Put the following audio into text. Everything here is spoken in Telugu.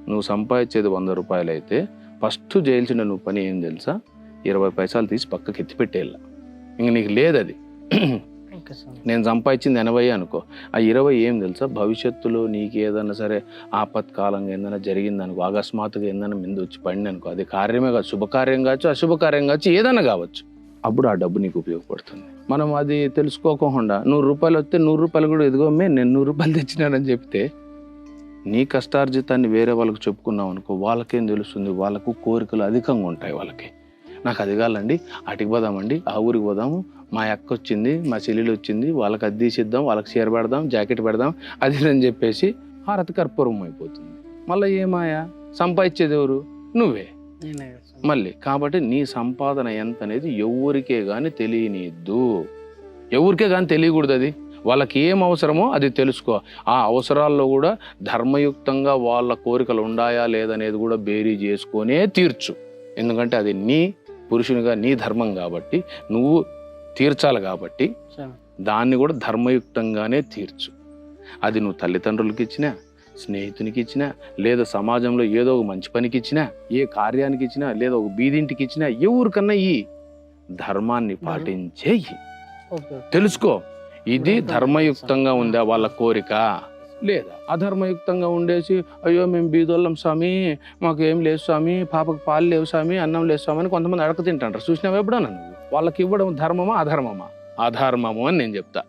నువ్వు సంపాదించేది 100 రూపాయలు అయితే ఫస్ట్ చేయాల్సిన నువ్వు పని ఏం తెలుసా, 20 పైసలు తీసి పక్కకి ఎత్తిపెట్టేయాల. ఇంక నీకు లేదు అది. నేను సంపాదించింది 80 అనుకో, ఆ 20 ఏం తెలుసా, భవిష్యత్తులో నీకు ఏదన్నా సరే ఆపత్కాలంగా ఏదైనా జరిగిందనుకో, అకస్మాత్తుగా ఏదైనా మీద వచ్చి పడింది అనుకో, అది కార్యమే కాదు, శుభకార్యం కావచ్చు, అశుభకార్యం కావచ్చు, ఏదైనా కావచ్చు, అప్పుడు ఆ డబ్బు నీకు ఉపయోగపడుతుంది. మనం అది తెలుసుకోకుండా 100 రూపాయలు వస్తే 100 రూపాయలు కూడా ఎదుగోమే నేను 100 రూపాయలు తెచ్చినానని చెప్తే, నీ కష్టార్జితాన్ని వేరే వాళ్ళకి చెప్పుకున్నావు అనుకో, వాళ్ళకేం తెలుస్తుంది, వాళ్ళకు కోరికలు అధికంగా ఉంటాయి. వాళ్ళకి నాకు అది కావాలండి, అటుకి పోదామండి, ఆ ఊరికి పోదాము, మా అక్క వచ్చింది, మా చెల్లెలు వచ్చింది, వాళ్ళకి అది తీసిద్దాం, వాళ్ళకి చీర పెడదాం, జాకెట్ పెడదాం, అది అని చెప్పేసి హారతి కర్పూరం అయిపోతుంది. మళ్ళీ ఏమాయా సంపాదించేది ఎవరు? నువ్వే మళ్ళీ. కాబట్టి నీ సంపాదన ఎంత అనేది ఎవరికే కానీ తెలియనిద్దు, ఎవరికే కానీ తెలియకూడదు. అది వాళ్ళకి ఏం అవసరమో అది తెలుసుకో. ఆ అవసరాల్లో కూడా ధర్మయుక్తంగా వాళ్ళ కోరికలు ఉన్నాయా లేదనేది కూడా బేరీ చేసుకొనే తీర్చు. ఎందుకంటే అది నీ పురుషునిగా నీ ధర్మం కాబట్టి, నువ్వు తీర్చాలి కాబట్టి దాన్ని కూడా ధర్మయుక్తంగానే తీర్చు. అది నువ్వు తల్లిదండ్రులకి ఇచ్చినా, స్నేహితునికి ఇచ్చినా, లేదా సమాజంలో ఏదో ఒక మంచి పనికి ఇచ్చినా, ఏ కార్యానికి ఇచ్చినా, లేదా ఒక బీదింటికి ఇచ్చినా, ఎవరికన్నా ఈ ధర్మాన్ని పాటించే తెలుసుకో. ఇది ధర్మయుక్తంగా ఉందా వాళ్ళ కోరిక, లేదా అధర్మయుక్తంగా ఉండేసి అయ్యో మేము బీదోళ్ళం స్వామి, మాకు ఏం లేదు స్వామి, పాపకు పాలు లేవు స్వామి, అన్నం లేదు స్వామి అని కొంతమంది అడక తింటారు. చూసినావు ఎప్పుడన్నా నువ్వు? వాళ్ళకి ఇవ్వడం ధర్మమా అధర్మమా? అధర్మము అని నేను చెప్తా.